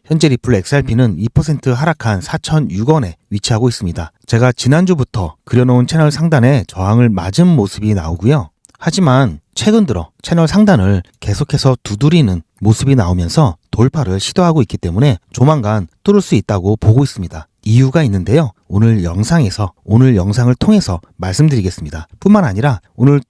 현재 리플 XRP는 2% 하락한 4,006원에 위치하고 있습니다. 제가 지난주부터 그려놓은 채널 상단에 저항을 맞은 모습이 나오고요. 하지만 최근 들어 채널 상단을 계속해서 두드리는 모습이 나오면서 돌파를 시도하고 있기 때문에 조만간 뚫을 수 있다고 보고 있습니다. 이유가 있는데요. 오늘 영상을 통해서 말씀드리겠습니다. 뿐만 아니라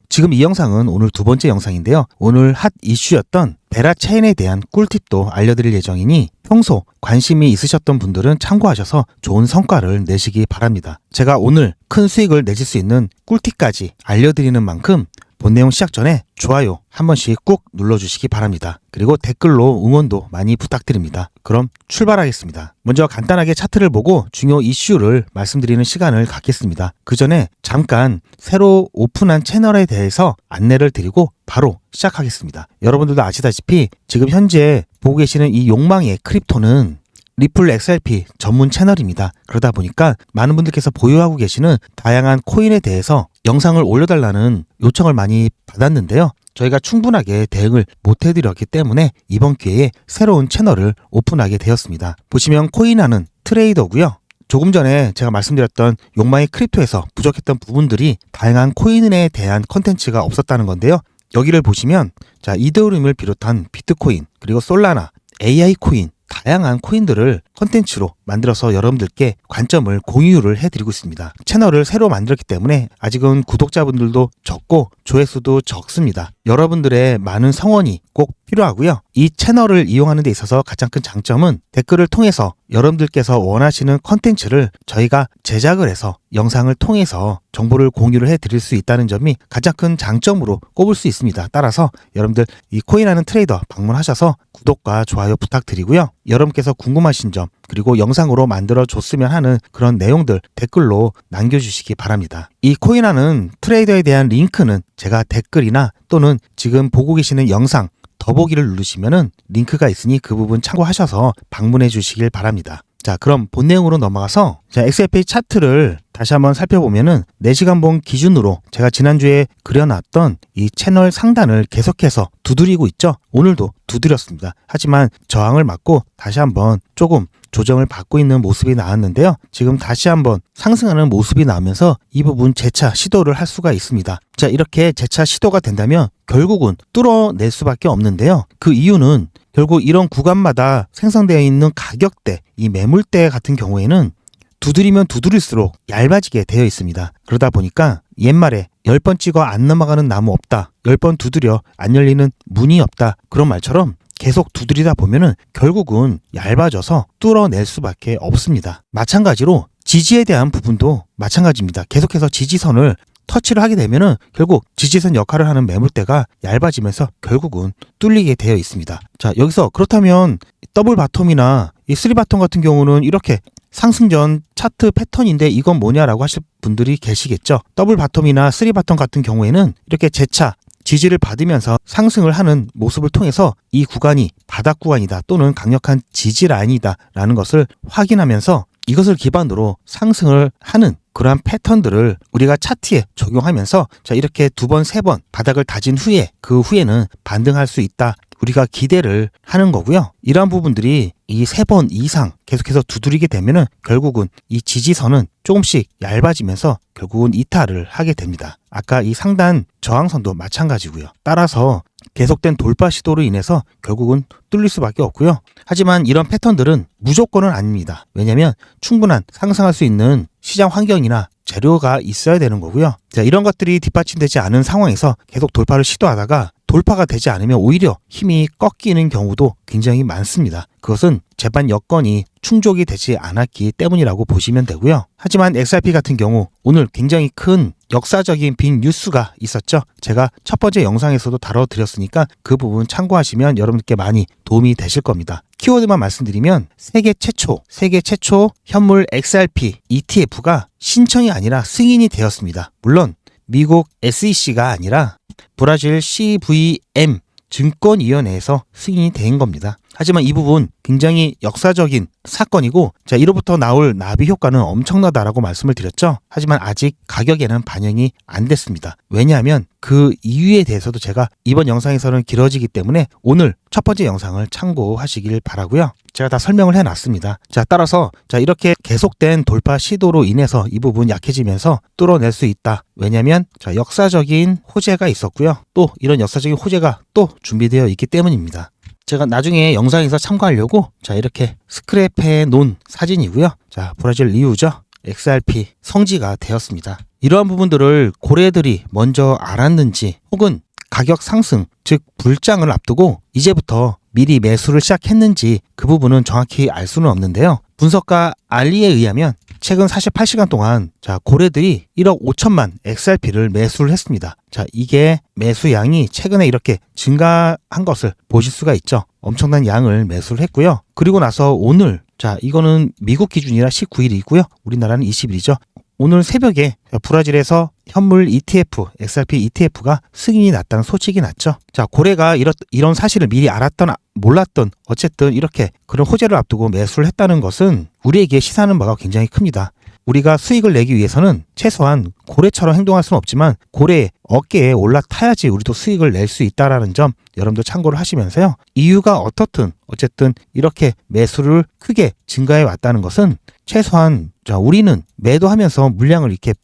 지금 이 영상은 오늘 두 번째 영상인데요. 오늘 핫 이슈였던 베라 체인에 대한 꿀팁도 알려드릴 예정이니 평소 관심이 있으셨던 분들은 참고하셔서 좋은 성과를 내시기 바랍니다. 제가 오늘 큰 수익을 내실 수 있는 꿀팁까지 알려드리는 만큼 본 내용 시작 전에 좋아요 한 번씩 꾹 눌러주시기 바랍니다. 그리고 댓글로 응원도 많이 부탁드립니다. 그럼 출발하겠습니다. 먼저 간단하게 차트를 보고 중요 이슈를 말씀드리는 시간을 갖겠습니다. 그 전에 잠깐 새로 오픈한 채널에 대해서 안내를 드리고 바로 시작하겠습니다. 여러분들도 아시다시피 지금 현재 보고 계시는 이 욕망의 크립토는 리플 XRP 전문 채널입니다. 그러다 보니까 많은 분들께서 보유하고 계시는 다양한 코인에 대해서 영상을 올려달라는 요청을 많이 받았는데요. 저희가 충분하게 대응을 못 해드렸기 때문에 이번 기회에 새로운 채널을 오픈하게 되었습니다. 보시면 코인하는 트레이더고요. 조금 전에 제가 말씀드렸던 욕망의 크립토에서 부족했던 부분들이 다양한 코인에 대한 컨텐츠가 없었다는 건데요. 여기를 보시면 이더리움을 비롯한 비트코인, 그리고 솔라나, AI 코인, 다양한 코인들을 컨텐츠로 만들어서 여러분들께 관점을 공유를 해드리고 있습니다. 채널을 새로 만들었기 때문에 아직은 구독자분들도 적고 조회수도 적습니다. 여러분들의 많은 성원이 꼭 필요하고요. 이 채널을 이용하는 데 있어서 가장 큰 장점은 댓글을 통해서 여러분들께서 원하시는 컨텐츠를 저희가 제작을 해서 영상을 통해서 정보를 공유를 해드릴 수 있다는 점이 가장 큰 장점으로 꼽을 수 있습니다. 따라서 여러분들 이 코인하는 트레이더 방문하셔서 구독과 좋아요 부탁드리고요. 여러분께서 궁금하신 점 그리고 영상으로 만들어줬으면 하는 그런 내용들 댓글로 남겨주시기 바랍니다. 이 코인하는 트레이더에 대한 링크는 제가 댓글이나 또는 지금 보고 계시는 영상 더보기를 누르시면은 링크가 있으니 그 부분 참고하셔서 방문해 주시길 바랍니다. 자, 그럼 본 내용으로 넘어가서 XRP 차트를 다시 한번 살펴보면은 4시간봉 기준으로 제가 지난주에 그려놨던 이 채널 상단을 계속해서 두드리고 있죠. 오늘도 두드렸습니다. 하지만 저항을 맞고 다시 한번 조금 조정을 받고 있는 모습이 나왔는데요. 지금 다시 한번 상승하는 모습이 나오면서 이 부분 재차 시도를 할 수가 있습니다. 자, 이렇게 재차 시도가 된다면 결국은 뚫어낼 수밖에 없는데요. 그 이유는 결국 이런 구간마다 생성되어 있는 가격대, 이 매물대 같은 경우에는 두드리면 두드릴수록 얇아지게 되어 있습니다. 그러다 보니까 옛말에 10번 찍어 안 넘어가는 나무 없다, 10번 두드려 안 열리는 문이 없다, 그런 말처럼 계속 두드리다 보면은 결국은 얇아져서 뚫어낼 수밖에 없습니다. 마찬가지로 지지에 대한 부분도 마찬가지입니다. 계속해서 지지선을 터치를 하게 되면은 결국 지지선 역할을 하는 매물대가 얇아지면서 결국은 뚫리게 되어 있습니다. 자, 여기서 그렇다면 더블 바텀이나 이 3바텀 같은 경우는 이렇게 상승전 차트 패턴인데 이건 뭐냐라고 하실 분들이 계시겠죠. 더블 바텀이나 3바텀 같은 경우에는 이렇게 재차 지지를 받으면서 상승을 하는 모습을 통해서 이 구간이 바닥 구간이다 또는 강력한 지지 라인이다 라는 것을 확인하면서 이것을 기반으로 상승을 하는 그러한 패턴들을 우리가 차트에 적용하면서 이렇게 2번, 3번 바닥을 다진 후에 그 후에는 반등할 수 있다. 우리가 기대를 하는 거고요. 이러한 부분들이 이 3번 이상 계속해서 두드리게 되면은 결국은 이 지지선은 조금씩 얇아지면서 결국은 이탈을 하게 됩니다. 아까 이 상단 저항선도 마찬가지고요. 따라서 계속된 돌파 시도로 인해서 결국은 뚫릴 수밖에 없고요. 하지만 이런 패턴들은 무조건은 아닙니다. 왜냐하면 충분한 상승할 수 있는 시장 환경이나 재료가 있어야 되는 거고요. 자, 이런 것들이 뒷받침되지 않은 상황에서 계속 돌파를 시도하다가 돌파가 되지 않으면 오히려 힘이 꺾이는 경우도 굉장히 많습니다. 그것은 재반 여건이 충족이 되지 않았기 때문이라고 보시면 되고요. 하지만 XRP 같은 경우 오늘 굉장히 큰 역사적인 빅 뉴스가 있었죠. 제가 첫 번째 영상에서도 다뤄드렸으니까 그 부분 참고하시면 여러분들께 많이 도움이 되실 겁니다. 키워드만 말씀드리면 세계 최초 현물 XRP ETF가 신청이 아니라 승인이 되었습니다. 물론 미국 SEC가 아니라 브라질 CVM 증권위원회에서 승인이 된 겁니다. 하지만 이 부분 굉장히 역사적인 사건이고, 자, 이로부터 나올 나비 효과는 엄청나다라고 말씀을 드렸죠. 하지만 아직 가격에는 반영이 안 됐습니다. 왜냐하면 그 이유에 대해서도 제가 이번 영상에서는 길어지기 때문에 오늘 첫 번째 영상을 참고하시길 바라고요. 제가 다 설명을 해놨습니다. 자, 따라서 자, 이렇게 계속된 돌파 시도로 인해서 이 부분 약해지면서 뚫어낼 수 있다. 왜냐하면 자, 역사적인 호재가 있었고요. 또 이런 역사적인 호재가 또 준비되어 있기 때문입니다. 제가 나중에 영상에서 참고하려고 자, 이렇게 스크랩해 놓은 사진이고요. 자, 브라질 리우죠. XRP 성지가 되었습니다. 이러한 부분들을 고래들이 먼저 알았는지, 혹은 가격 상승, 즉 불장을 앞두고 이제부터 미리 매수를 시작했는지 그 부분은 정확히 알 수는 없는데요. 분석가 알리에 의하면 최근 48시간 동안 자, 고래들이 1억 5천만 XRP를 매수를 했습니다. 자, 이게 매수량이 최근에 이렇게 증가한 것을 보실 수가 있죠. 엄청난 양을 매수를 했고요. 그리고 나서 오늘, 자, 이거는 미국 기준이라 19일이고요. 우리나라는 20일이죠. 오늘 새벽에 브라질에서 현물 ETF, XRP ETF가 승인이 났다는 소식이 났죠. 자, 고래가 이런 사실을 미리 알았던, 몰랐던, 어쨌든 이렇게 그런 호재를 앞두고 매수를 했다는 것은 우리에게 시사하는 바가 굉장히 큽니다. 우리가 수익을 내기 위해서는 최소한 고래처럼 행동할 수는 없지만 고래의 어깨에 올라타야지 우리도 수익을 낼 수 있다라는 점 여러분들 참고를 하시면서요. 이유가 어떻든 어쨌든 이렇게 매수를 크게 증가해 왔다는 것은 최소한 자, 우리는 매도하면서 물량을 이렇게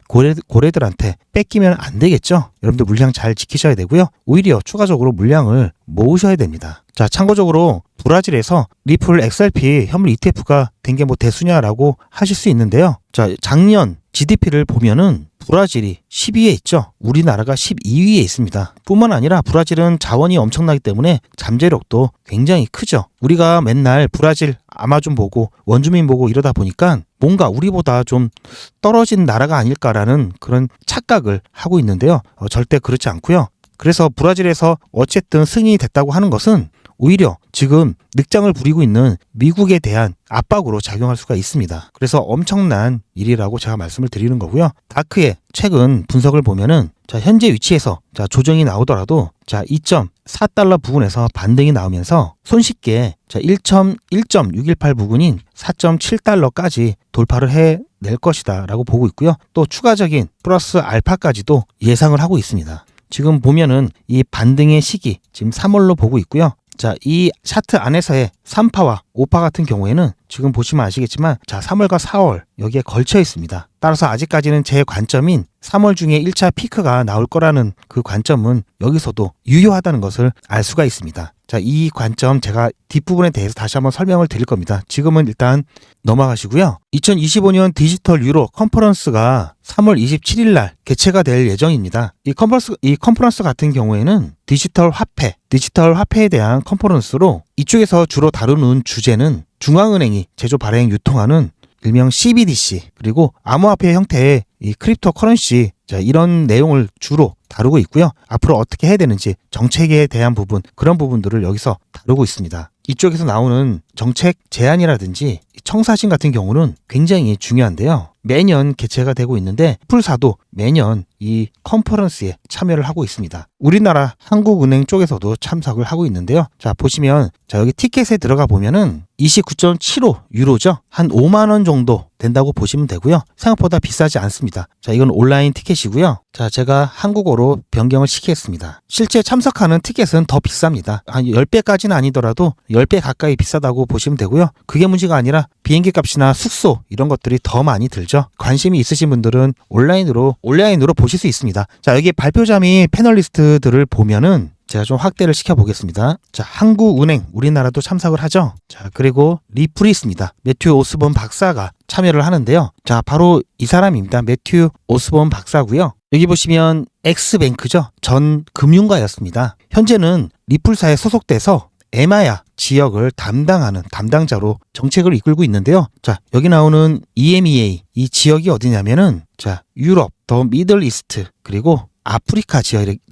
고래들한테 뺏기면 안 되겠죠. 여러분들 물량 잘 지키셔야 되고요. 오히려 추가적으로 물량을 모으셔야 됩니다. 자, 참고적으로 브라질에서 리플 XRP 현물 ETF가 된 게 뭐 대수냐라고 하실 수 있는데요. 자, 작년 GDP를 보면은 브라질이 10위에 있죠. 우리나라가 12위에 있습니다. 뿐만 아니라 브라질은 자원이 엄청나기 때문에 잠재력도 굉장히 크죠. 우리가 맨날 브라질 아마존 보고 원주민 보고 이러다 보니까 뭔가 우리보다 좀 떨어진 나라가 아닐까라는 그런 착각을 하고 있는데요. 절대 그렇지 않고요. 그래서 브라질에서 어쨌든 승인이 됐다고 하는 것은 오히려 지금 늑장을 부리고 있는 미국에 대한 압박으로 작용할 수가 있습니다. 그래서 엄청난 일이라고 제가 말씀을 드리는 거고요. 다크의 최근 분석을 보면은 자, 현재 위치에서 자, 조정이 나오더라도 자, 2.4달러 부근에서 반등이 나오면서 손쉽게 자, 1.618 부근인 4.7달러까지 돌파를 해낼 것이다 라고 보고 있고요. 또 추가적인 플러스 알파까지도 예상을 하고 있습니다. 지금 보면은 이 반등의 시기 지금 3월로 보고 있고요. 자, 이 차트 안에서의 3파와 5파 같은 경우에는 지금 보시면 아시겠지만 자, 3월과 4월 여기에 걸쳐 있습니다. 따라서 아직까지는 제 관점인 3월 중에 1차 피크가 나올 거라는 그 관점은 여기서도 유효하다는 것을 알 수가 있습니다. 자, 이 관점 제가 뒷부분에 대해서 다시 한번 설명을 드릴 겁니다. 지금은 일단 넘어가시고요. 2025년 디지털 유로 컨퍼런스가 3월 27일 날 개최가 될 예정입니다. 이 컨퍼런스 같은 경우에는 디지털 화폐에 대한 컨퍼런스로 이쪽에서 주로 다루는 주제는 중앙은행이 제조 발행 유통하는 일명 CBDC 그리고 암호화폐 형태의 이 크립토 커런시 자, 이런 내용을 주로 다루고 있고요. 앞으로 어떻게 해야 되는지 정책에 대한 부분 그런 부분들을 여기서 다루고 있습니다. 이쪽에서 나오는 정책 제안이라든지 청사진 같은 경우는 굉장히 중요한데요. 매년 개최가 되고 있는데 풀사도 매년 이 컨퍼런스에 참여를 하고 있습니다. 우리나라 한국은행 쪽에서도 참석을 하고 있는데요. 자, 보시면 자, 여기 티켓에 들어가 보면은 29.75 유로죠. 한 5만 원 정도 된다고 보시면 되고요. 생각보다 비싸지 않습니다. 자, 이건 온라인 티켓이고요. 자, 제가 한국어로 변경을 시키겠습니다. 실제 참석하는 티켓은 더 비쌉니다. 한 10배까지는 아니더라도 10배 가까이 비싸다고 보시면 되고요. 그게 문제가 아니라 비행기 값이나 숙소 이런 것들이 더 많이 들죠. 관심이 있으신 분들은 온라인으로 보실 수 있습니다. 자, 여기 발표자 및 패널리스트들을 보면은 제가 좀 확대를 시켜보겠습니다. 자, 한국은행, 우리나라도 참석을 하죠. 자, 그리고 리플이 있습니다. 매튜 오스본 박사가 참여를 하는데요. 자, 바로 이 사람입니다. 매튜 오스본 박사고요. 여기 보시면 엑스뱅크죠. 전 금융가였습니다. 현재는 리플사에 소속돼서 에마야 지역을 담당하는 담당자로 정책을 이끌고 있는데요. 자, 여기 나오는 EMEA 이 지역이 어디냐면은 자, 유럽, 더 미들 이스트 그리고 아프리카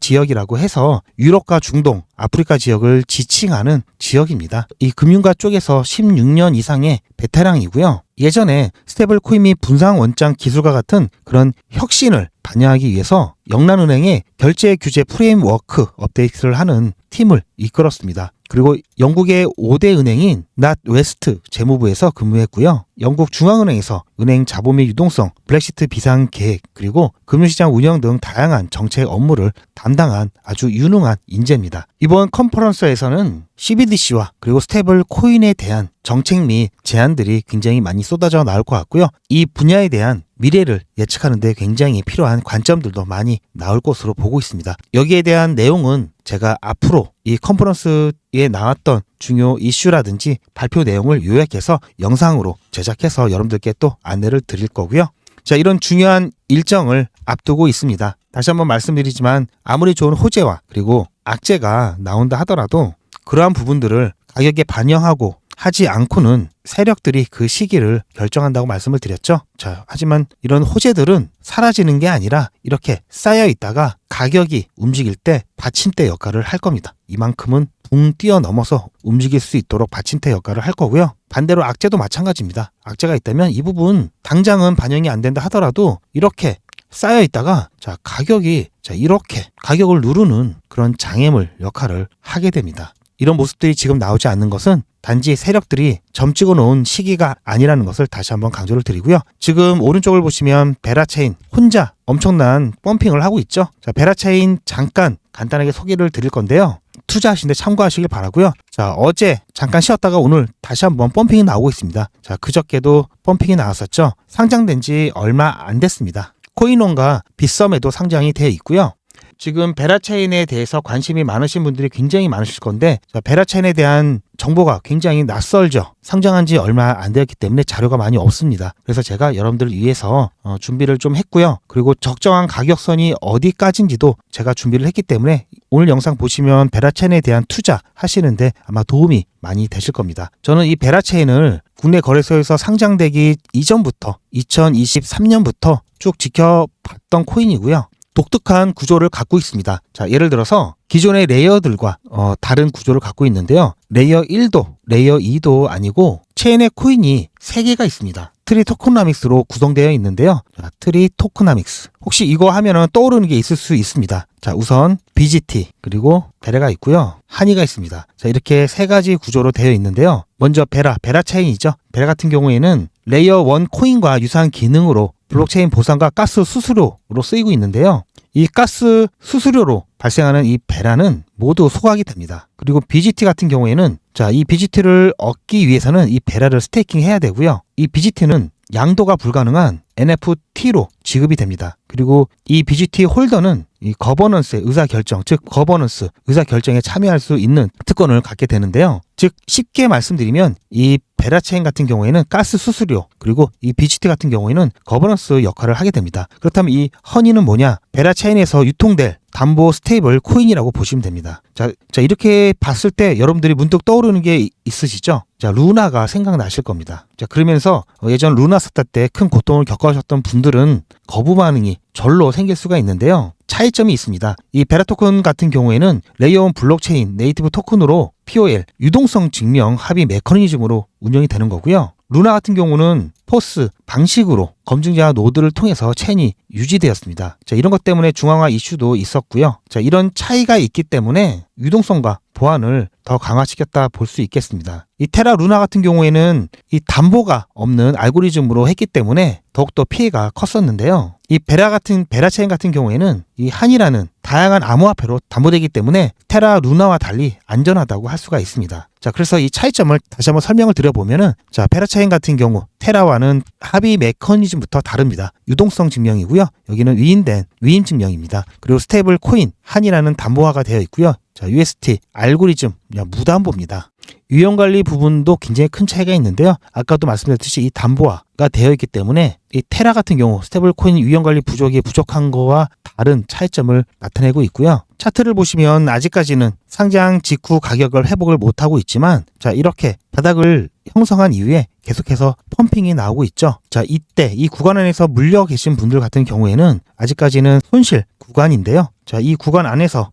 지역이라고 해서 유럽과 중동, 아프리카 지역을 지칭하는 지역입니다. 이 금융가 쪽에서 16년 이상의 베테랑이고요. 예전에 스테이블 코인 및 분산 원장 기술과 같은 그런 혁신을 반영하기 위해서 영란은행의 결제 규제 프레임워크 업데이트를 하는 팀을 이끌었습니다. 그리고 영국의 5대 은행인 낫웨스트 재무부에서 근무했고요. 영국 중앙은행에서 은행 자본 및 유동성, 브렉시트 비상 계획, 그리고 금융시장 운영 등 다양한 정책 업무를 담당한 아주 유능한 인재입니다. 이번 컨퍼런스에서는 CBDC와 그리고 스테이블 코인에 대한 정책 및 제안들이 굉장히 많이 쏟아져 나올 것 같고요. 이 분야에 대한 미래를 예측하는 데 굉장히 필요한 관점들도 많이 나올 것으로 보고 있습니다. 여기에 대한 내용은 제가 앞으로 이 컨퍼런스에 나왔던 중요 이슈라든지 발표 내용을 요약해서 영상으로 제작해서 여러분들께 또 안내를 드릴 거고요. 자, 이런 중요한 일정을 앞두고 있습니다. 다시 한번 말씀드리지만 아무리 좋은 호재와 그리고 악재가 나온다 하더라도 그러한 부분들을 가격에 반영하고 하지 않고는 세력들이 그 시기를 결정한다고 말씀을 드렸죠. 자, 하지만 이런 호재들은 사라지는 게 아니라 이렇게 쌓여 있다가 가격이 움직일 때 받침대 역할을 할 겁니다. 이만큼은 붕 뛰어넘어서 움직일 수 있도록 받침대 역할을 할 거고요. 반대로 악재도 마찬가지입니다. 악재가 있다면 이 부분 당장은 반영이 안 된다 하더라도 이렇게 쌓여 있다가 가격이 이렇게 가격을 누르는 그런 장애물 역할을 하게 됩니다. 이런 모습들이 지금 나오지 않는 것은 단지 세력들이 점 찍어 놓은 시기가 아니라는 것을 다시 한번 강조를 드리고요. 지금 오른쪽을 보시면 베라체인 혼자 엄청난 펌핑을 하고 있죠. 자, 베라체인 잠깐 간단하게 소개를 드릴 건데요. 투자하시는데 참고하시길 바라고요. 자, 어제 잠깐 쉬었다가 오늘 다시 한번 펌핑이 나오고 있습니다. 자, 그저께도 펌핑이 나왔었죠. 상장된 지 얼마 안 됐습니다. 코인원과 빗썸에도 상장이 되어 있고요. 지금 베라체인에 대해서 관심이 많으신 분들이 굉장히 많으실 건데, 베라체인에 대한 정보가 굉장히 낯설죠. 상장한 지 얼마 안 되었기 때문에 자료가 많이 없습니다. 그래서 제가 여러분들을 위해서 준비를 좀 했고요. 그리고 적정한 가격선이 어디까지인지도 제가 준비를 했기 때문에 오늘 영상 보시면 베라체인에 대한 투자 하시는데 아마 도움이 많이 되실 겁니다. 저는 이 베라체인을 국내 거래소에서 상장되기 이전부터 2023년부터 쭉 지켜봤던 코인이고요. 독특한 구조를 갖고 있습니다. 자, 예를 들어서 기존의 레이어들과 다른 구조를 갖고 있는데요. 레이어 1도, 레이어 2도 아니고 체인의 코인이 3개가 있습니다. 트리 토크나믹스로 구성되어 있는데요. 자, 트리 토크나믹스. 혹시 이거 하면은 떠오르는 게 있을 수 있습니다. 자, 우선 BGT, 그리고 베라가 있고요. 한이가 있습니다. 자, 이렇게 3가지 구조로 되어 있는데요. 먼저 베라 체인이죠. 베라 같은 경우에는 레이어 1 코인과 유사한 기능으로 블록체인 보상과 가스 수수료로 쓰이고 있는데요. 이 가스 수수료로 발생하는 이 베라는 모두 소각이 됩니다. 그리고 BGT 같은 경우에는 이 BGT를 얻기 위해서는 이 베라를 스테이킹 해야 되고요. 이 BGT는 양도가 불가능한 NFT로 지급이 됩니다. 그리고 이 BGT 홀더는 이 거버넌스의 의사결정, 즉 거버넌스, 의사결정에 참여할 수 있는 특권을 갖게 되는데요. 즉 쉽게 말씀드리면 이 베라체인 같은 경우에는 가스 수수료, 그리고 이 BGT 같은 경우에는 거버넌스 역할을 하게 됩니다. 그렇다면 이 허니는 뭐냐? 베라체인에서 유통될 담보 스테이블 코인이라고 보시면 됩니다. 자, 이렇게 봤을 때 여러분들이 문득 떠오르는 게 있으시죠? 자, 루나가 생각나실 겁니다. 자, 그러면서 예전 루나 사태 때 큰 고통을 겪으셨던 분들은 거부 반응이 절로 생길 수가 있는데요. 차이점이 있습니다. 이 베라 토큰 같은 경우에는 레이어 1 블록체인 네이티브 토큰으로 POL, 유동성 증명 합의 메커니즘으로 운영이 되는 거고요. 루나 같은 경우는 포스 방식으로 검증자 노드를 통해서 체인이 유지되었습니다. 자, 이런 것 때문에 중앙화 이슈도 있었고요. 자, 이런 차이가 있기 때문에 유동성과 보안을 더 강화시켰다 볼 수 있겠습니다. 이 테라 루나 같은 경우에는 이 담보가 없는 알고리즘으로 했기 때문에 더욱더 피해가 컸었는데요. 이 베라체인 같은 경우에는 이 한이라는 다양한 암호화폐로 담보되기 때문에 테라 루나와 달리 안전하다고 할 수가 있습니다. 자, 그래서 이 차이점을 다시 한번 설명을 드려보면은, 자, 베라체인 같은 경우 테라와는 합의 메커니즘부터 다릅니다. 유동성 증명이고요. 여기는 위임된 위임 증명입니다. 그리고 스테이블 코인 한이라는 담보화가 되어 있고요. 자, UST 알고리즘 무담보입니다. 위험관리 부분도 굉장히 큰 차이가 있는데요. 아까도 말씀드렸듯이 이 담보화가 되어 있기 때문에 이 테라 같은 경우 스테이블 코인 위험관리 부족이 부족한 거와 다른 차이점을 나타내고 있고요. 차트를 보시면 아직까지는 상장 직후 가격을 회복을 못하고 있지만, 자, 이렇게 바닥을 형성한 이후에 계속해서 펌핑이 나오고 있죠. 자, 이때 이 구간 안에서 물려 계신 분들 같은 경우에는 아직까지는 손실 구간인데요. 자, 이 구간 안에서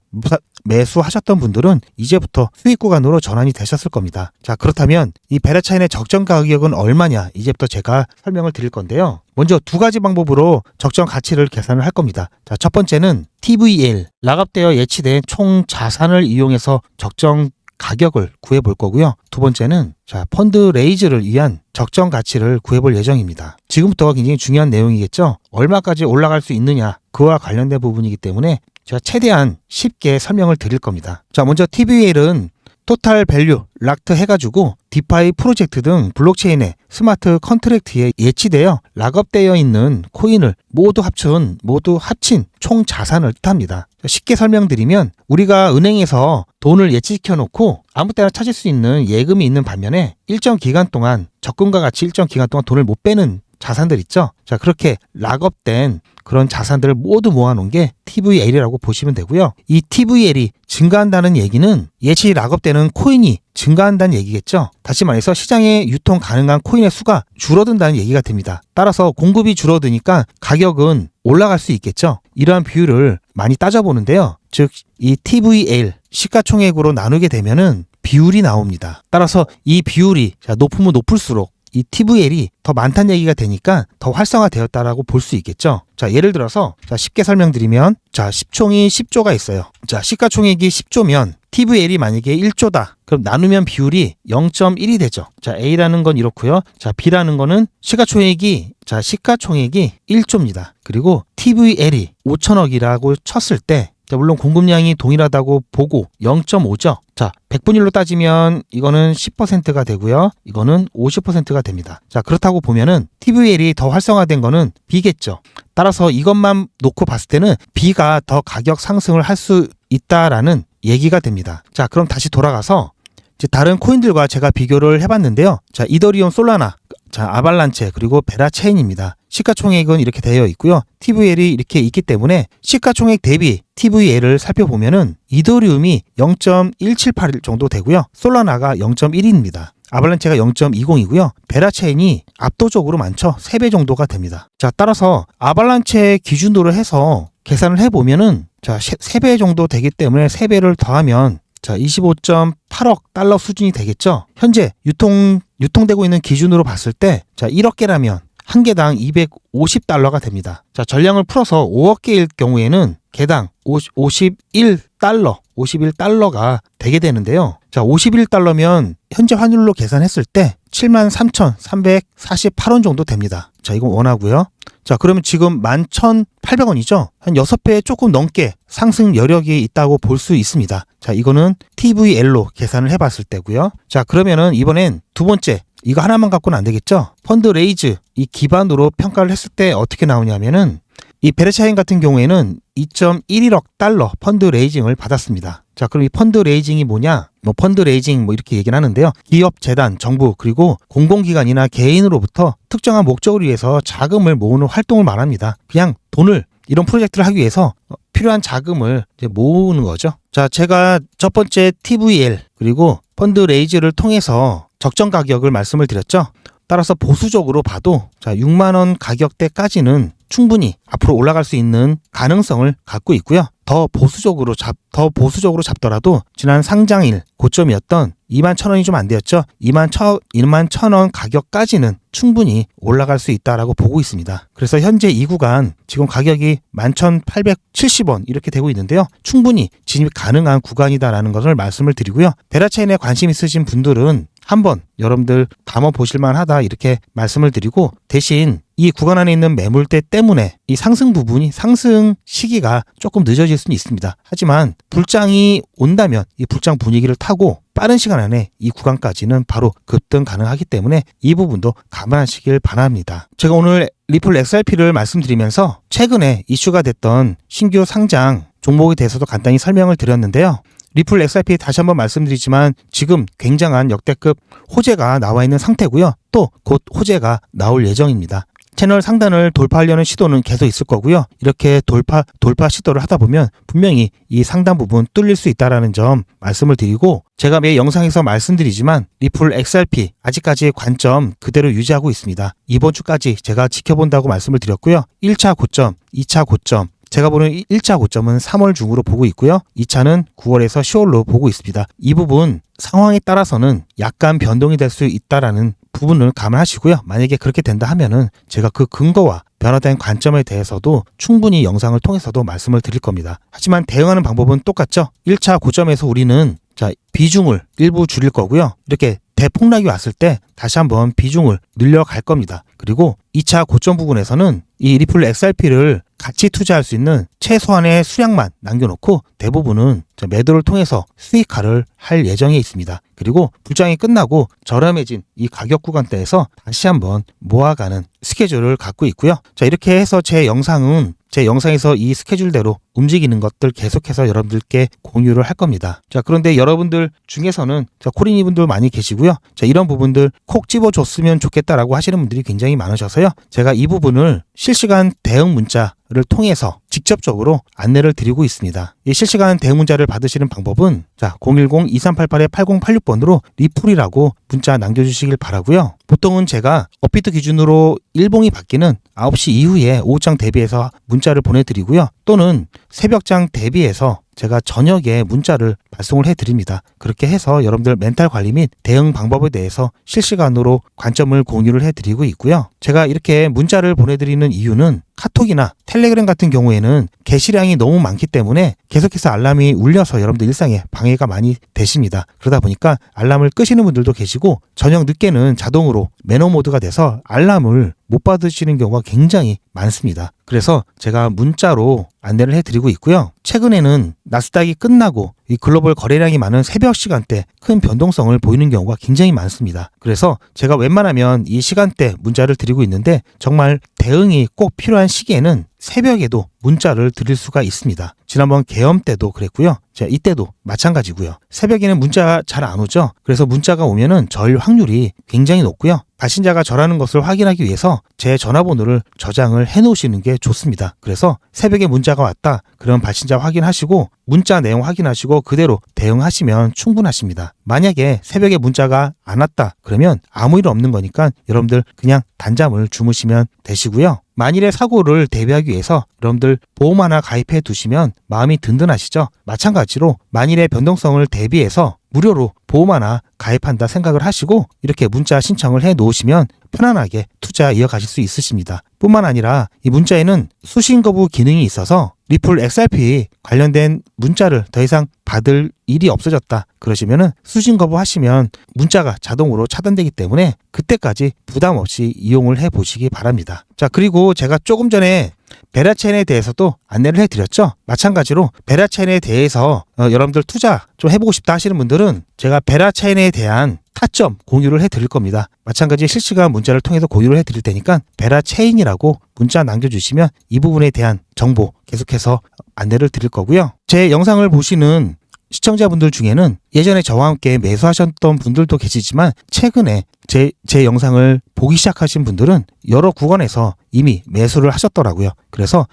매수하셨던 분들은 이제부터 수익 구간으로 전환이 되셨을 겁니다. 자, 그렇다면 이 베라차인의 적정 가격은 얼마냐? 이제부터 제가 설명을 드릴 건데요. 먼저 두 가지 방법으로 적정 가치를 계산을 할 겁니다. 자, 첫 번째는 TVL, 락업되어 예치된 총 자산을 이용해서 적정 가격을 구해볼 거고요. 두 번째는 펀드 레이즈를 위한 적정 가치를 구해볼 예정입니다. 지금부터가 굉장히 중요한 내용이겠죠. 얼마까지 올라갈 수 있느냐, 그와 관련된 부분이기 때문에 제가 최대한 쉽게 설명을 드릴 겁니다. 자, 먼저 TVL은 토탈 밸류 락트 해가지고 디파이 프로젝트 등 블록체인의 스마트 컨트랙트에 예치되어 락업되어 있는 코인을 모두 합친 총 자산을 뜻합니다. 쉽게 설명드리면 우리가 은행에서 돈을 예치시켜 놓고 아무 때나 찾을 수 있는 예금이 있는 반면에 일정 기간 동안 적금과 같이 일정 기간 동안 돈을 못 빼는 자산들 있죠. 자, 그렇게 락업된 그런 자산들을 모두 모아놓은 게 TVL이라고 보시면 되고요. 이 TVL이 증가한다는 얘기는 예치 락업되는 코인이 증가한다는 얘기겠죠. 다시 말해서 시장에 유통 가능한 코인의 수가 줄어든다는 얘기가 됩니다. 따라서 공급이 줄어드니까 가격은 올라갈 수 있겠죠. 이러한 비율을 많이 따져보는데요. 즉, 이 TVL 시가총액으로 나누게 되면은 비율이 나옵니다. 따라서 이 비율이 높으면 높을수록 이 TVL이 더 많다는 얘기가 되니까 더 활성화되었다라고 볼 수 있겠죠. 자, 예를 들어서 쉽게 설명드리면 10총이 10조가 있어요. 자, 시가총액이 10조면 TVL이 만약에 1조다. 그럼 나누면 비율이 0.1이 되죠. 자, A라는 건 이렇고요. 자, B라는 거는 시가총액이 1조입니다. 그리고 TVL이 5천억이라고 쳤을 때 물론 공급량이 동일하다고 보고 0.5죠. 자, 100분율로 따지면 이거는 10%가 되고요. 이거는 50%가 됩니다. 자, 그렇다고 보면은 TVL이 더 활성화된 거는 B겠죠. 따라서 이것만 놓고 봤을 때는 B가 더 가격 상승을 할 수 있다라는 얘기가 됩니다. 자, 그럼 다시 돌아가서 이제 다른 코인들과 제가 비교를 해봤는데요. 자, 이더리움 솔라나, 아발란체, 그리고 베라체인입니다. 시가총액은 이렇게 되어 있고요. TVL이 이렇게 있기 때문에 시가총액 대비 TVL을 살펴보면은 이더리움이 0.178 정도 되고요. 솔라나가 0.1입니다. 아발란체가 0.20이고요. 베라체인이 압도적으로 많죠. 3배 정도가 됩니다. 자, 따라서 아발란체 기준으로 해서 계산을 해보면은 3배 정도 되기 때문에 3배를 더하면 25.8억 달러 수준이 되겠죠. 현재 유통되고 있는 기준으로 봤을 때 1억 개라면 한 개당 250달러가 됩니다. 자, 전량을 풀어서 5억 개일 경우에는 개당 51달러가 되게 되는데요. 자, 51달러면 현재 환율로 계산했을 때 73,348원 정도 됩니다. 자, 이건 원하고요. 자, 그러면 지금 11,800원이죠. 한 6배 조금 넘게 상승 여력이 있다고 볼 수 있습니다. 자, 이거는 TVL로 계산을 해봤을 때고요. 자, 그러면은 이번엔 두 번째, 이거 하나만 갖고는 안 되겠죠. 펀드 레이즈 이 기반으로 평가를 했을 때 어떻게 나오냐면은 이 베라차인 같은 경우에는 2.11억 달러 펀드 레이징을 받았습니다. 자, 그럼 이 펀드 레이징이 뭐냐? 펀드 레이징 이렇게 얘기는 하는데요. 기업, 재단, 정부, 그리고 공공기관이나 개인으로부터 특정한 목적을 위해서 자금을 모으는 활동을 말합니다. 그냥 돈을 이런 프로젝트를 하기 위해서 필요한 자금을 이제 모으는 거죠. 자, 제가 첫 번째 TVL 그리고 펀드 레이즈를 통해서 적정 가격을 말씀을 드렸죠. 따라서 보수적으로 봐도 6만 원 가격대까지는 충분히 앞으로 올라갈 수 있는 가능성을 갖고 있고요. 더 보수적으로 잡더라도 지난 상장일 고점이었던 21,000원이 좀 안 되었죠. 21,000원 가격까지는 충분히 올라갈 수 있다라고 보고 있습니다. 그래서 현재 이 구간 지금 가격이 11,870원 이렇게 되고 있는데요. 충분히 진입 가능한 구간이다라는 것을 말씀을 드리고요. 베라체인에 관심 있으신 분들은 한번 여러분들 담아보실만 하다 이렇게 말씀을 드리고, 대신 이 구간 안에 있는 매물대 때문에 이 상승 시기가 조금 늦어질 수는 있습니다. 하지만 불장이 온다면 이 불장 분위기를 타고 빠른 시간 안에 이 구간까지는 바로 급등 가능하기 때문에 이 부분도 감안하시길 바랍니다. 제가 오늘 리플 XRP를 말씀드리면서 최근에 이슈가 됐던 신규 상장 종목에 대해서도 간단히 설명을 드렸는데요. 리플 XRP 다시 한번 말씀드리지만 지금 굉장한 역대급 호재가 나와 있는 상태고요. 또 곧 호재가 나올 예정입니다. 채널 상단을 돌파하려는 시도는 계속 있을 거고요. 이렇게 돌파 시도를 하다 보면 분명히 이 상단 부분 뚫릴 수 있다는 점 말씀을 드리고, 제가 매 영상에서 말씀드리지만 리플 XRP 아직까지 관점 그대로 유지하고 있습니다. 이번 주까지 제가 지켜본다고 말씀을 드렸고요. 1차 고점, 2차 고점, 제가 보는 1차 고점은 3월 중으로 보고 있고요. 2차는 9월에서 10월로 보고 있습니다. 이 부분 상황에 따라서는 약간 변동이 될 수 있다라는 부분을 감안하시고요. 만약에 그렇게 된다 하면은 제가 그 근거와 변화된 관점에 대해서도 충분히 영상을 통해서도 말씀을 드릴 겁니다. 하지만 대응하는 방법은 똑같죠. 1차 고점에서 우리는 비중을 일부 줄일 거고요. 이렇게 대폭락이 왔을 때 다시 한번 비중을 늘려갈 겁니다. 그리고 2차 고점 부분에서는 이 리플 XRP를 같이 투자할 수 있는 최소한의 수량만 남겨놓고 대부분은 매도를 통해서 수익화를 할 예정에 있습니다. 그리고 불장이 끝나고 저렴해진 이 가격 구간대에서 다시 한번 모아가는 스케줄을 갖고 있고요. 이렇게 해서 제 영상에서 이 스케줄대로 움직이는 것들 계속해서 여러분들께 공유를 할 겁니다. 그런데 여러분들 중에서는 코린이 분들 많이 계시고요. 이런 부분들 콕 집어줬으면 좋겠다라고 하시는 분들이 굉장히 많으셔서요. 제가 이 부분을 실시간 대응 문자를 통해서 직접적으로 안내를 드리고 있습니다. 이 실시간 대응 문자를 받으시는 방법은 010-2388-8086번으로 리플이라고 문자 남겨주시길 바라고요. 보통은 제가 업비트 기준으로 일봉이 바뀌는 9시 이후에 오후장 대비해서 문자를 보내드리고요. 또는 새벽장 대비해서 제가 저녁에 문자를 발송을 해드립니다. 그렇게 해서 여러분들 멘탈 관리 및 대응 방법에 대해서 실시간으로 관점을 공유를 해드리고 있고요. 제가 이렇게 문자를 보내드리는 이유는 카톡이나 텔레그램 같은 경우에는 게시량이 너무 많기 때문에 계속해서 알람이 울려서 여러분들 일상에 방해가 많이 되십니다. 그러다 보니까 알람을 끄시는 분들도 계시고 저녁 늦게는 자동으로 매너 모드가 돼서 알람을 못 받으시는 경우가 굉장히 많습니다. 그래서 제가 문자로 안내를 해드리고 있고요. 최근에는 나스닥이 끝나고 이 글로벌 거래량이 많은 새벽 시간대 큰 변동성을 보이는 경우가 굉장히 많습니다. 그래서 제가 웬만하면 이 시간대 문자를 드리고 있는데 정말 대응이 꼭 필요한 시기에는 새벽에도 문자를 드릴 수가 있습니다. 지난번 계엄 때도 그랬고요. 이때도 마찬가지고요. 새벽에는 문자가 잘 안 오죠. 그래서 문자가 오면은 절 확률이 굉장히 높고요. 발신자가 저라는 것을 확인하기 위해서 제 전화번호를 저장을 해 놓으시는 게 좋습니다. 그래서 새벽에 문자가 왔다. 그럼 발신자 확인하시고 문자 내용 확인하시고 그대로 대응하시면 충분하십니다. 만약에 새벽에 문자가 안 왔다. 그러면 아무 일 없는 거니까 여러분들 그냥 단잠을 주무시면 되시고요. 만일의 사고를 대비하기 위해서 여러분들 보험 하나 가입해 두시면 마음이 든든하시죠. 마찬가지로 만일의 변동성을 대비해서 무료로 보험 하나 가입한다 생각을 하시고 이렇게 문자 신청을 해 놓으시면 편안하게 투자 이어가실 수 있으십니다. 뿐만 아니라 이 문자에는 수신 거부 기능이 있어서 리플 XRP 관련된 문자를 더 이상 받을 일이 없어졌다 그러시면은 수신 거부하시면 문자가 자동으로 차단되기 때문에 그때까지 부담 없이 이용을 해 보시기 바랍니다. 그리고 제가 조금 전에 베라체인에 대해서도 안내를 해드렸죠. 마찬가지로 베라체인에 대해서 여러분들 투자 좀 해보고 싶다 하시는 분들은 제가 베라체인에 대한 타점 공유를 해드릴 겁니다. 마찬가지 실시간 문자를 통해서 공유를 해드릴 테니까 베라체인이라고 문자 남겨주시면 이 부분에 대한 정보 계속해서 안내를 드릴 거고요. 제 영상을 보시는 시청자분들 중에는 예전에 저와 함께 매수하셨던 분들도 계시지만 최근에 제 영상을 보기 시작하신 분들은 여러 구간에서 이미 매수를 하셨더라고요. 그래서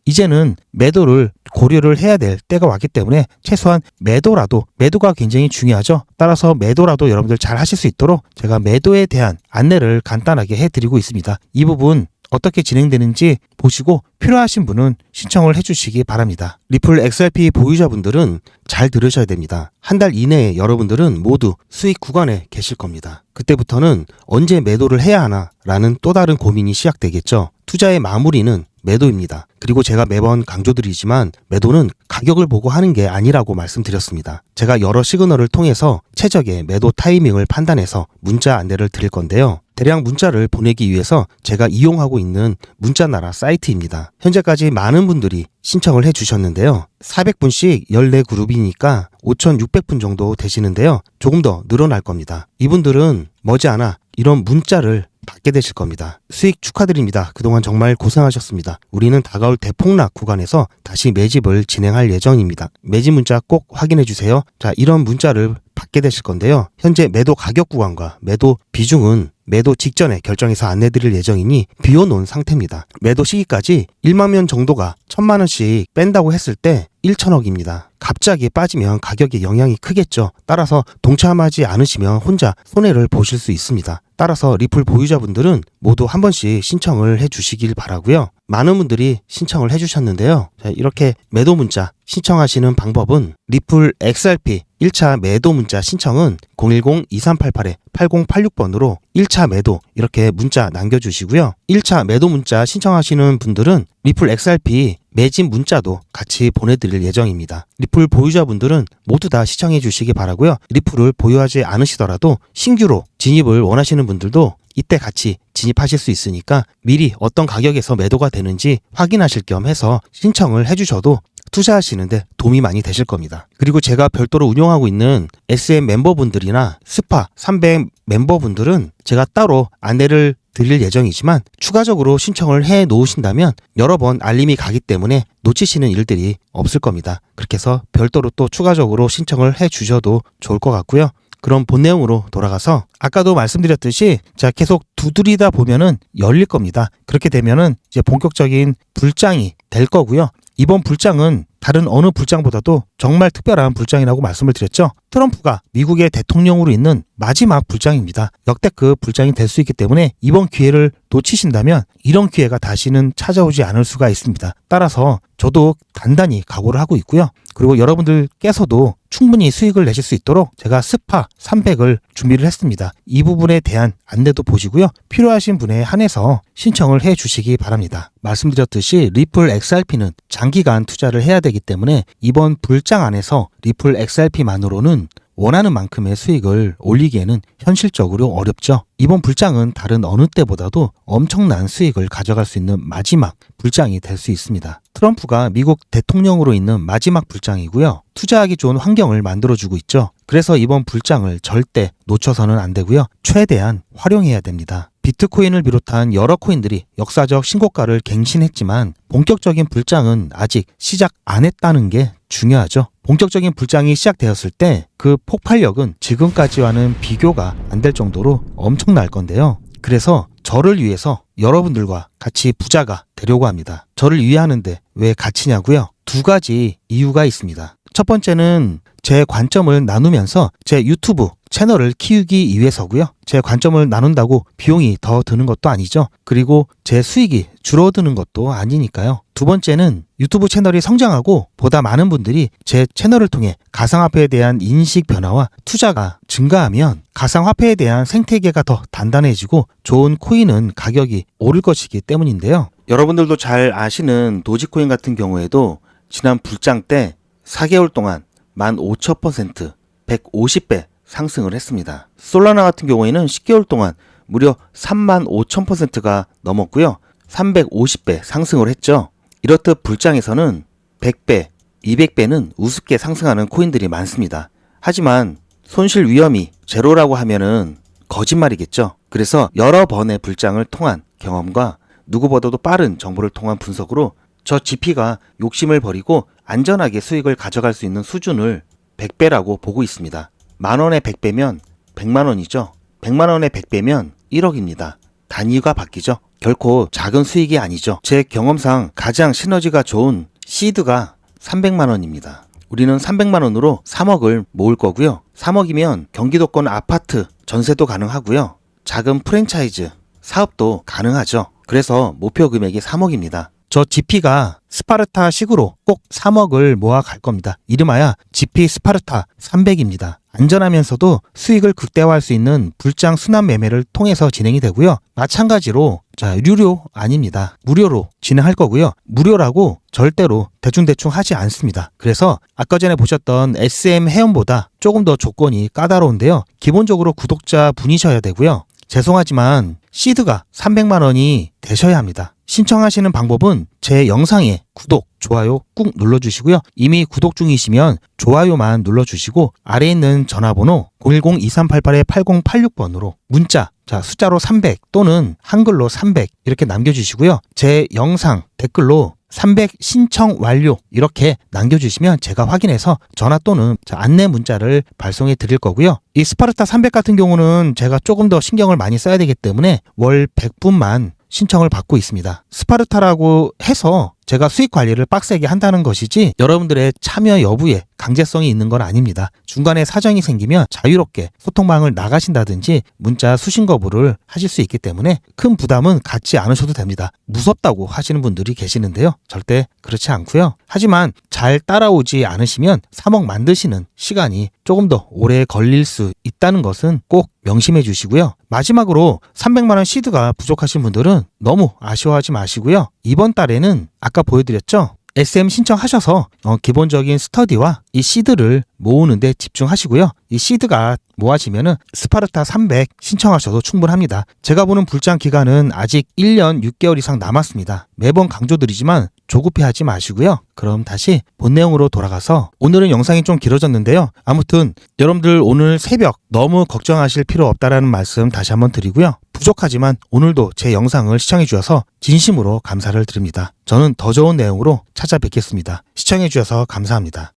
이제는 매도를 고려를 해야 될 때가 왔기 때문에 최소한 매도가 굉장히 중요하죠. 따라서 매도라도 여러분들 잘 하실 수 있도록 제가 매도에 대한 안내를 간단하게 해드리고 있습니다. 이 부분 어떻게 진행되는지 보시고 필요하신 분은 신청을 해주시기 바랍니다. 리플 XRP 보유자분들은 잘 들으셔야 됩니다. 한 달 이내에 여러분들은 모두 수익 구간에 계실 겁니다. 그때부터는 언제 매도를 해야 하나 라는 또 다른 고민이 시작되겠죠. 투자의 마무리는 매도입니다. 그리고 제가 매번 강조드리지만 매도는 가격을 보고 하는 게 아니라고 말씀드렸습니다. 제가 여러 시그널을 통해서 최적의 매도 타이밍을 판단해서 문자 안내를 드릴 건데요. 대량 문자를 보내기 위해서 제가 이용하고 있는 문자나라 사이트입니다. 현재까지 많은 분들이 신청을 해주셨는데요. 400분씩 14그룹이니까 5,600분 정도 되시는데요. 조금 더 늘어날 겁니다. 이분들은 머지않아 이런 문자를 받게 되실 겁니다. 수익 축하드립니다. 그동안 정말 고생하셨습니다. 우리는 다가올 대폭락 구간에서 다시 매집을 진행할 예정입니다. 매집 문자 꼭 확인해 주세요. 이런 문자를 받게 되실 건데요. 현재 매도 가격 구간과 매도 비중은 매도 직전에 결정해서 안내드릴 예정이니 비워놓은 상태입니다. 매도 시기까지 1만 명 정도가 1,000만 원씩 뺀다고 했을 때 1,000억입니다. 갑자기 빠지면 가격에 영향이 크겠죠. 따라서 동참하지 않으시면 혼자 손해를 보실 수 있습니다. 따라서 리플 보유자분들은 모두 한 번씩 신청을 해주시길 바라고요. 많은 분들이 신청을 해주셨는데요. 자, 이렇게 매도 문자 신청하시는 방법은 리플 XRP 1차 매도 문자 신청은 010-2388-8086번으로 1차 매도 이렇게 문자 남겨주시고요. 1차 매도 문자 신청하시는 분들은 리플 XRP 매집 문자도 같이 보내드릴 예정입니다. 리플 보유자분들은 모두 다 시청해 주시기 바라고요. 리플을 보유하지 않으시더라도 신규로 진입을 원하시는 분들도 이때 같이 진입하실 수 있으니까 미리 어떤 가격에서 매도가 되는지 확인하실 겸 해서 신청을 해주셔도 투자하시는데 도움이 많이 되실 겁니다. 그리고 제가 별도로 운영하고 있는 SM 멤버분들이나 스파 300 멤버분들은 제가 따로 안내를 드릴 예정이지만 추가적으로 신청을 해 놓으신다면 여러 번 알림이 가기 때문에 놓치시는 일들이 없을 겁니다. 그렇게 해서 별도로 또 추가적으로 신청을 해 주셔도 좋을 것 같고요. 그럼 본 내용으로 돌아가서 아까도 말씀드렸듯이 자 계속 두드리다 보면은 열릴 겁니다. 그렇게 되면은 이제 본격적인 불장이 될 거고요. 이번 불장은 다른 어느 불장보다도 정말 특별한 불장이라고 말씀을 드렸죠. 트럼프가 미국의 대통령으로 있는 마지막 불장입니다. 역대급 불장이 될 수 있기 때문에 이번 기회를 놓치신다면 이런 기회가 다시는 찾아오지 않을 수가 있습니다. 따라서 저도 단단히 각오를 하고 있고요. 그리고 여러분들께서도 충분히 수익을 내실 수 있도록 제가 스파 300을 준비를 했습니다. 이 부분에 대한 안내도 보시고요. 필요하신 분에 한해서 신청을 해 주시기 바랍니다. 말씀드렸듯이 리플 XRP는 장기간 투자를 해야 되기 때문에 이번 불장 안에서 리플 XRP만으로는 원하는 만큼의 수익을 올리기에는 현실적으로 어렵죠. 이번 불장은 다른 어느 때보다도 엄청난 수익을 가져갈 수 있는 마지막 불장이 될 수 있습니다. 트럼프가 미국 대통령으로 있는 마지막 불장이고요. 투자하기 좋은 환경을 만들어주고 있죠. 그래서 이번 불장을 절대 놓쳐서는 안 되고요. 최대한 활용해야 됩니다. 비트코인을 비롯한 여러 코인들이 역사적 신고가를 갱신했지만 본격적인 불장은 아직 시작 안 했다는 게 중요하죠. 본격적인 불장이 시작되었을 때 그 폭발력은 지금까지와는 비교가 안 될 정도로 엄청날 건데요. 그래서 저를 위해서 여러분들과 같이 부자가 되려고 합니다. 저를 위하는데 왜 같이냐고요? 두 가지 이유가 있습니다. 첫 번째는 제 관점을 나누면서 제 유튜브 채널을 키우기 위해서고요. 제 관점을 나눈다고 비용이 더 드는 것도 아니죠. 그리고 제 수익이 줄어드는 것도 아니니까요. 두 번째는 유튜브 채널이 성장하고 보다 많은 분들이 제 채널을 통해 가상화폐에 대한 인식 변화와 투자가 증가하면 가상화폐에 대한 생태계가 더 단단해지고 좋은 코인은 가격이 오를 것이기 때문인데요. 여러분들도 잘 아시는 도지코인 같은 경우에도 지난 불장 때 4개월 동안 15,000%, 150배 상승을 했습니다. 솔라나 같은 경우에는 10개월 동안 무려 35,000%가 넘었고요. 350배 상승을 했죠. 이렇듯 불장에서는 100배, 200배는 우습게 상승하는 코인들이 많습니다. 하지만 손실 위험이 제로라고 하면은 거짓말이겠죠. 그래서 여러 번의 불장을 통한 경험과 누구보다도 빠른 정보를 통한 분석으로 저 GP가 욕심을 버리고 안전하게 수익을 가져갈 수 있는 수준을 100배라고 보고 있습니다. 만원에 100배면 100만원이죠. 100만원에 100배면 1억입니다. 단위가 바뀌죠. 결코 작은 수익이 아니죠. 제 경험상 가장 시너지가 좋은 시드가 300만원입니다. 우리는 300만원으로 3억을 모을 거고요. 3억이면 경기도권 아파트 전세도 가능하고요. 작은 프랜차이즈 사업도 가능하죠. 그래서 목표 금액이 3억입니다. 저 GP가 스파르타식으로 꼭 3억을 모아 갈 겁니다. 이름하여 GP 스파르타 300입니다. 안전하면서도 수익을 극대화할 수 있는 불장 순환 매매를 통해서 진행이 되고요. 마찬가지로 유료 아닙니다. 무료로 진행할 거고요. 무료라고 절대로 대충대충 하지 않습니다. 그래서 아까 전에 보셨던 SM 회원보다 조금 더 조건이 까다로운데요. 기본적으로 구독자 분이셔야 되고요. 죄송하지만 시드가 300만원이 되셔야 합니다. 신청하시는 방법은 제 영상에 구독, 좋아요 꾹 눌러주시고요. 이미 구독 중이시면 좋아요만 눌러주시고 아래에 있는 전화번호 010-2388-8086번으로 문자 숫자로 300 또는 한글로 300 이렇게 남겨주시고요. 제 영상 댓글로 300 신청 완료 이렇게 남겨주시면 제가 확인해서 전화 또는 안내 문자를 발송해 드릴 거고요. 이 스파르타 300 같은 경우는 제가 조금 더 신경을 많이 써야 되기 때문에 월 100분만 신청을 받고 있습니다. 스파르타라고 해서 제가 수익 관리를 빡세게 한다는 것이지 여러분들의 참여 여부에 강제성이 있는 건 아닙니다. 중간에 사정이 생기면 자유롭게 소통방을 나가신다든지 문자 수신 거부를 하실 수 있기 때문에 큰 부담은 갖지 않으셔도 됩니다. 무섭다고 하시는 분들이 계시는데요. 절대 그렇지 않고요. 하지만 잘 따라오지 않으시면 3억 만드시는 시간이 조금 더 오래 걸릴 수 있다는 것은 꼭 명심해 주시고요. 마지막으로 300만 원 시드가 부족하신 분들은 너무 아쉬워하지 마시고요. 이번 달에는 아까 보여드렸죠? SM 신청하셔서 기본적인 스터디와 이 시드를 모으는데 집중하시고요. 이 시드가 모아지면은 스파르타 300 신청하셔도 충분합니다. 제가 보는 불장 기간은 아직 1년 6개월 이상 남았습니다. 매번 강조드리지만 조급해하지 마시고요. 그럼 다시 본 내용으로 돌아가서 오늘은 영상이 좀 길어졌는데요. 아무튼 여러분들 오늘 새벽 너무 걱정하실 필요 없다라는 말씀 다시 한번 드리고요. 부족하지만 오늘도 제 영상을 시청해 주셔서 진심으로 감사를 드립니다. 저는 더 좋은 내용으로 찾아뵙겠습니다. 시청해 주셔서 감사합니다.